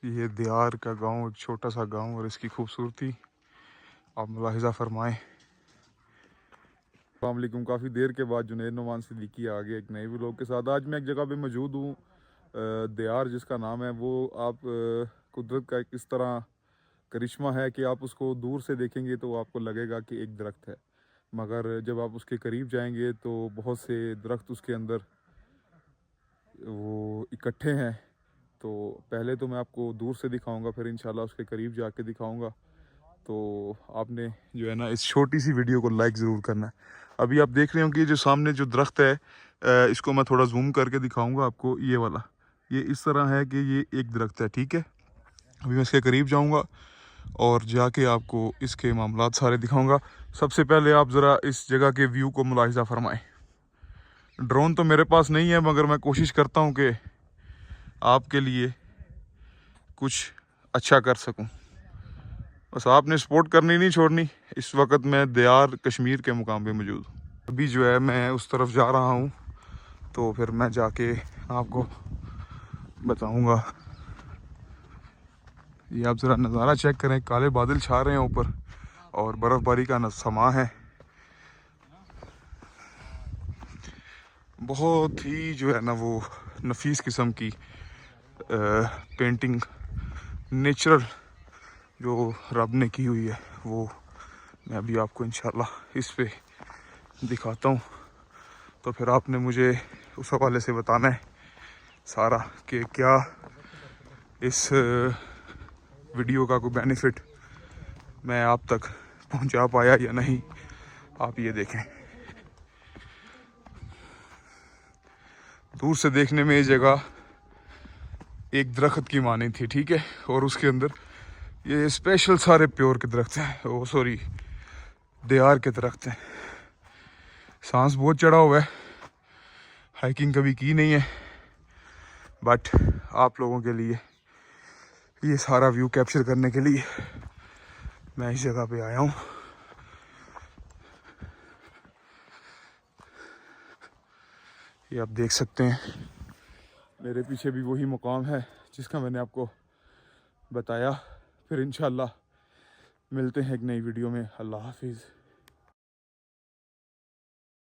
ये दियार का गांव, एक छोटा सा गांव, और इसकी खूबसूरती आप मुलाहिजा फरमाएं। अस्सलाम वालेकुम। काफ़ी देर के बाद जुनैद नुमान सिद्दीकी आ गए एक नए व्लॉग के साथ। आज मैं एक जगह पे मौजूद हूँ, दियार जिसका नाम है। वो आप कुदरत का एक इस तरह करिश्मा है कि आप उसको दूर से देखेंगे तो आपको लगेगा कि एक दरख्त है, मगर जब आप उसके करीब जाएंगे तो बहुत से दरख्त उसके अंदर वो इकट्ठे हैं। तो पहले तो मैं आपको दूर से दिखाऊंगा, फिर इंशाल्लाह उसके करीब जाके दिखाऊंगा। तो आपने जो है ना इस छोटी सी वीडियो को लाइक ज़रूर करना है। अभी आप देख रहे हो कि जो सामने जो दरख्त है, इसको मैं थोड़ा जूम करके दिखाऊंगा आपको। ये वाला, ये इस तरह है कि ये एक दरख्त है, ठीक है। अभी मैं इसके करीब जाऊंगा और जाके आपको इसके मामलात सारे दिखाऊंगा। सबसे पहले आप ज़रा इस जगह के व्यू को मुलाहिजा फरमाएं। ड्रोन तो मेरे पास नहीं है, मगर मैं कोशिश करता हूँ कि आपके लिए कुछ अच्छा कर सकूं। बस आपने सपोर्ट करनी नहीं छोड़नी। इस वक्त मैं दियार कश्मीर के मुकाम पे मौजूद हूँ। अभी जो है मैं उस तरफ जा रहा हूँ, तो फिर मैं जाके आपको बताऊंगा। ये आप ज़रा नज़ारा चेक करें, काले बादल छा रहे हैं ऊपर और बर्फ़बारी का समा है। बहुत ही जो है ना वो नफीस किस्म की पेंटिंग, नेचुरल जो रब ने की हुई है, वो मैं अभी आपको इंशाल्लाह इस पे दिखाता हूँ। तो फिर आपने मुझे उस हवाले से बताना है सारा कि क्या इस वीडियो का कोई बेनिफिट मैं आप तक पहुँचा पाया या नहीं। आप ये देखें, दूर से देखने में ये जगह एक दरख्त की मानी थी, ठीक है। और उसके अंदर ये स्पेशल सारे प्योर के दरख्त हैं, ओ सॉरी दियार के दरख्त हैं। सांस बहुत चढ़ा हुआ है, हाइकिंग कभी की नहीं है, बट आप लोगों के लिए ये सारा व्यू कैप्चर करने के लिए मैं इस जगह पे आया हूँ। ये आप देख सकते हैं, मेरे पीछे भी वही मुकाम है जिसका मैंने आपको बताया। फिर इंशाल्लाह मिलते हैं एक नई वीडियो में। अल्लाह हाफिज़।